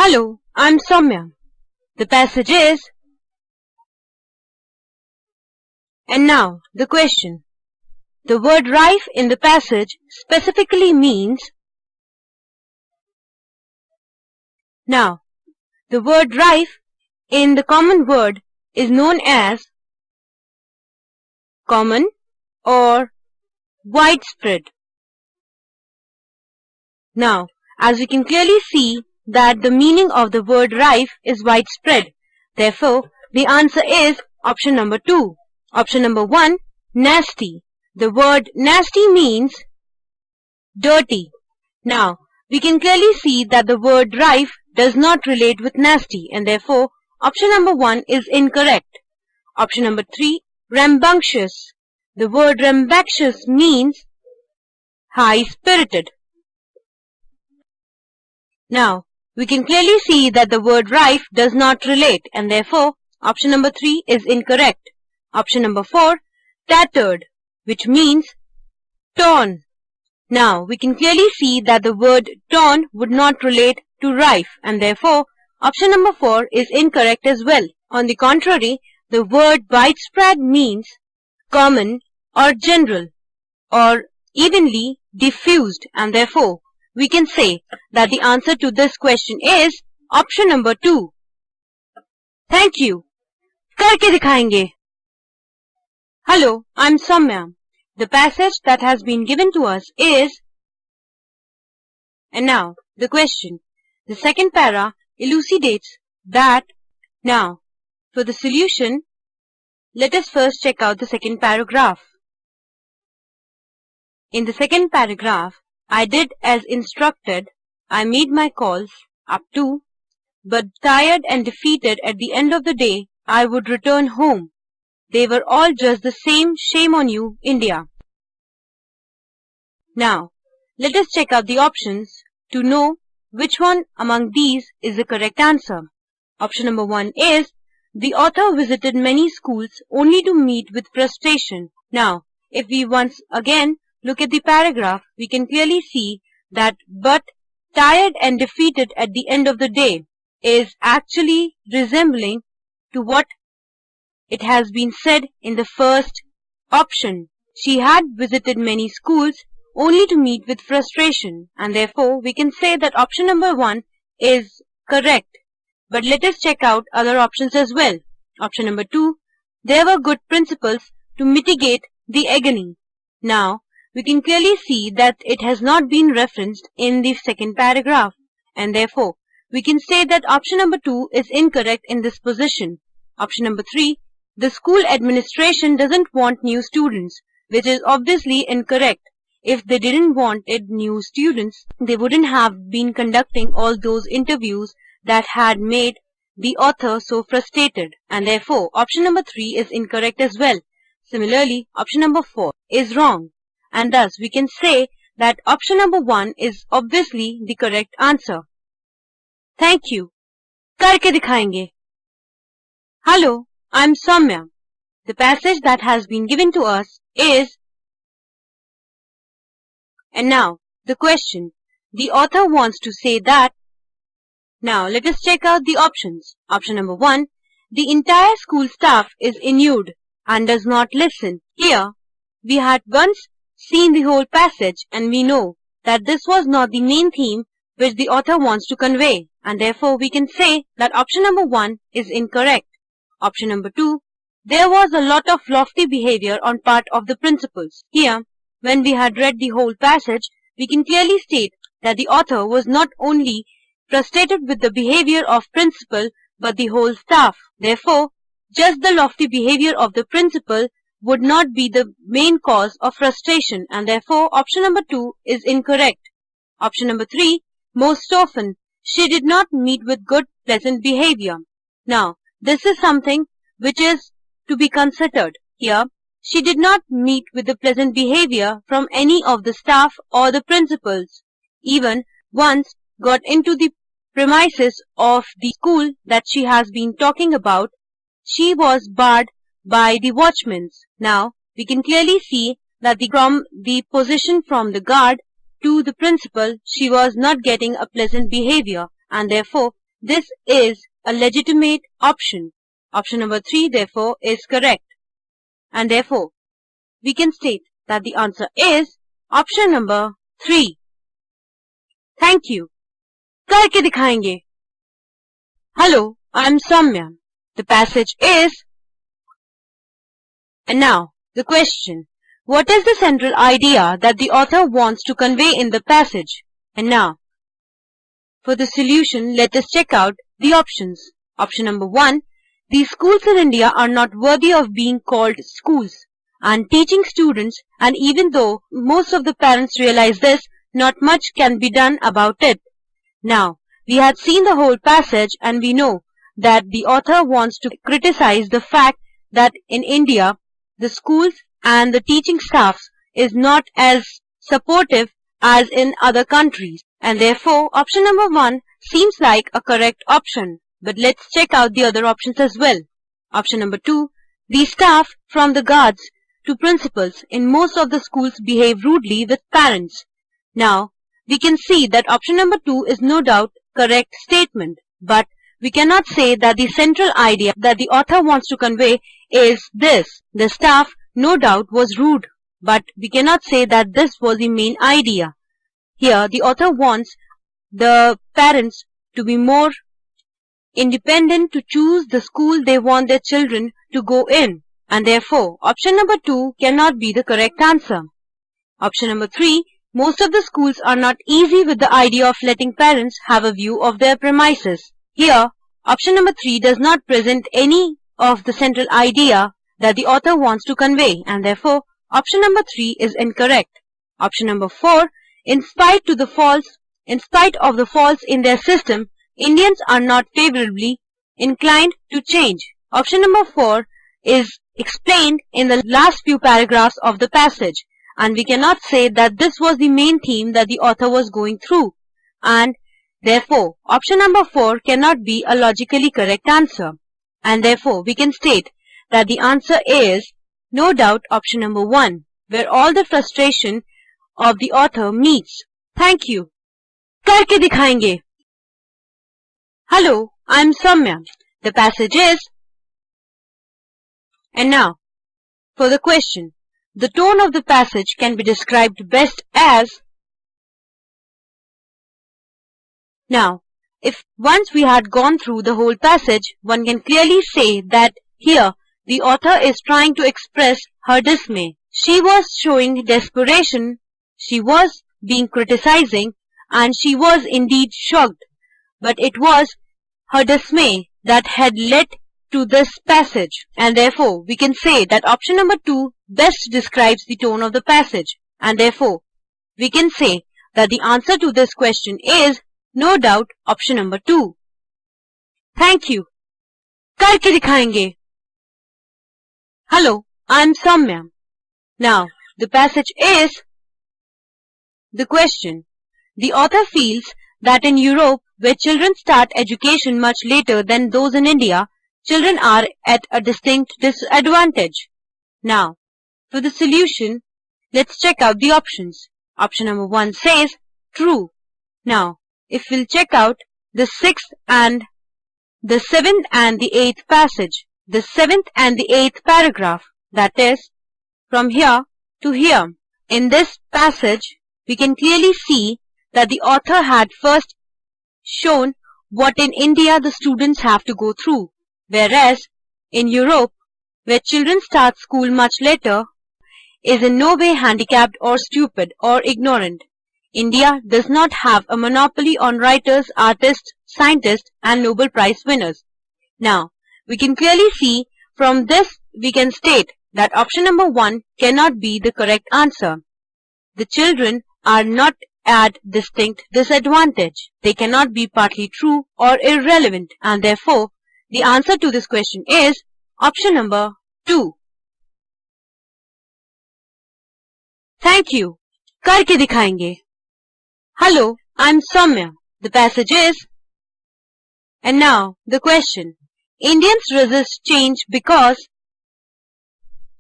Hello, I'm Soumya. The passage is, and now the question. The word rife in the passage specifically means. Now, the word rife in the common word is known as common or widespread. Now, as we can clearly see that the meaning of the word rife is widespread. Therefore, the answer is option number 2. Option number 1, nasty. The word nasty means dirty. Now, we can clearly see that the word rife does not relate with nasty, and therefore, option number 1 is incorrect. Option number 3, rambunctious. The word rambunctious means high-spirited. Now, we can clearly see that the word rife does not relate, and therefore, option number 3 is incorrect. Option number 4, tattered, which means torn. Now, we can clearly see that the word torn would not relate to rife, and therefore, option number 4 is incorrect as well. On the contrary, the word widespread means common or general or evenly diffused, and therefore, we can say that the answer to this question is option number 2. Thank you. करके दिखाएंगे. Hello, I'm Soumya. The passage that has been given to us is, and now the question. The second para elucidates that. Now, for the solution, let us first check out the second paragraph. In the second paragraph, I did as instructed. I made my calls up to, but tired and defeated at the end of the day, I would return home. They were all just the same. Shame on you, India. Now, let us check out the options to know which one among these is the correct answer. Option number 1 is, the author visited many schools only to meet with frustration. Now, if we once again look at the paragraph, we can clearly see that but tired and defeated at the end of the day is actually resembling to what it has been said in the first option. She had visited many schools only to meet with frustration, and therefore we can say that option number 1 is correct. But let us check out other options as well. Option number 2, there were good principles to mitigate the agony. Now, we can clearly see that it has not been referenced in the second paragraph, and therefore we can say that option number 2 is incorrect in this position. Option number 3, the school administration doesn't want new students, which is obviously incorrect. If they didn't wanted new students, they wouldn't have been conducting all those interviews that had made the author so frustrated, and therefore option number 3 is incorrect as well. Similarly, option number 4 is wrong, and thus we can say that option number 1 is obviously the correct answer. Thank you. करके दिखाएंगे. Hello, I'm Soumya. The passage that has been given to us is, and now the question. The author wants to say that. Now let us check out the options. Option number 1, the entire school staff is inured and does not listen. Here, we had once seen the whole passage, and we know that this was not the main theme which the author wants to convey, and therefore we can say that option number 1 is incorrect. Option number 2, there was a lot of lofty behavior on part of the principals. Here, when we had read the whole passage, we can clearly state that the author was not only frustrated with the behavior of principal but the whole staff. Therefore, just the lofty behavior of the principal would not be the main cause of frustration, and therefore option number 2 is incorrect. Option number 3, most often, she did not meet with good, pleasant behavior. Now, this is something which is to be considered. Here, she did not meet with the pleasant behavior from any of the staff or the principals. Even once got into the premises of the school that she has been talking about, she was barred by the watchmen. Now, we can clearly see that from the position from the guard to the principal, she was not getting a pleasant behavior, and therefore this is a legitimate option. Option number 3 therefore is correct. And therefore, we can state that the answer is option number 3. Thank you. करके दिखाएंगे. Hello, I'm Soumya. The passage is, and now the question. What is the central idea that the author wants to convey in the passage? And now, for the solution, let us check out the options. Option number 1. These schools in India are not worthy of being called schools and teaching students, and even though most of the parents realize this, not much can be done about it. Now, we had seen the whole passage and we know that the author wants to criticize the fact that in India, the schools and the teaching staffs is not as supportive as in other countries. And therefore, option number 1 seems like a correct option. But let's check out the other options as well. Option number 2. The staff from the guards to principals in most of the schools behave rudely with parents. Now, we can see that option number 2 is no doubt correct statement. But we cannot say that the central idea that the author wants to convey is this. The staff no doubt was rude. But we cannot say that this was the main idea. Here, the author wants the parents to be more independent to choose the school they want their children to go in. And therefore, option number 2 cannot be the correct answer. Option number 3, most of the schools are not easy with the idea of letting parents have a view of their premises. Here, option number 3 does not present any of the central idea that the author wants to convey, and therefore, option number 3 is incorrect. Option number 4, in spite of the faults in their system, Indians are not favorably inclined to change. Option number 4 is explained in the last few paragraphs of the passage, and we cannot say that this was the main theme that the author was going through, and therefore option number 4 cannot be a logically correct answer, and therefore we can state that the answer is no doubt option number 1, where all the frustration of the author meets. Thank you. करके दिखाएंगे. Hello, I'm Soumya. The passage is, and now, for the question, the tone of the passage can be described best as. Now, if once we had gone through the whole passage, one can clearly say that here the author is trying to express her dismay. She was showing desperation, she was being criticizing, and she was indeed shocked. But it was her dismay that had led to this passage, and therefore we can say that option number 2 best describes the tone of the passage, and therefore we can say that the answer to this question is no doubt option number 2. Thank you. करके दिखाएंगे. Hello, I'm Soumya. Now, the passage is the question. The author feels that in Europe, where children start education much later than those in India, children are at a distinct disadvantage. Now, for the solution, let's check out the options. Option number 1 says true. Now, if we'll check out the 6th and the 7th and the 8th passage, the 7th and the 8th paragraph, that is, from here to here, in this passage, we can clearly see that the author had first shown what in India the students have to go through, whereas in Europe, where children start school much later, is in no way handicapped or stupid or ignorant. India does not have a monopoly on writers, artists, scientists, and Nobel Prize winners. Now, we can clearly see from this we can state that option number 1 cannot be the correct answer. The children are not at distinct disadvantage. They cannot be partly true or irrelevant, and therefore the answer to this question is option number 2. Thank you. करके दिखाएंगे. Hello, I'm Soumya. The passage is, and now the question. Indians resist change because.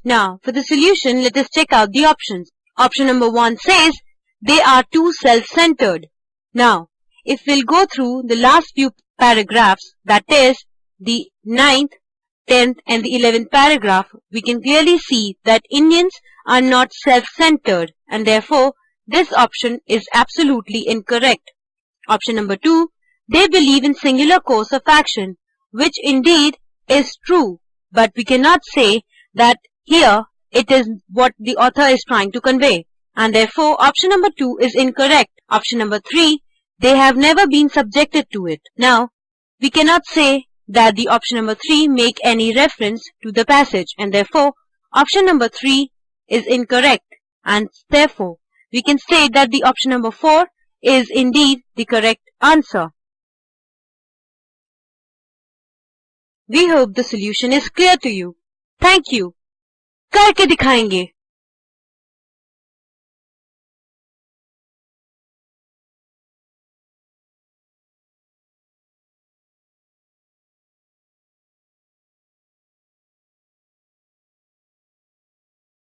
Now, for the solution, let us check out the options. Option number 1 says they are too self-centered. Now, if we'll go through the last few paragraphs, that is, the 9th, 10th and the 11th paragraph, we can clearly see that Indians are not self-centered and therefore this option is absolutely incorrect. Option number 2, they believe in singular course of action, which indeed is true, but we cannot say that here it is what the author is trying to convey, and therefore option number 2 is incorrect. Option number 3, they have never been subjected to it. Now, we cannot say that the option number 3 make any reference to the passage, and therefore option number 3 is incorrect, and therefore we can say that the option number 4 is indeed the correct answer. We hope the solution is clear to you. Thank you. करके दिखाएंगे.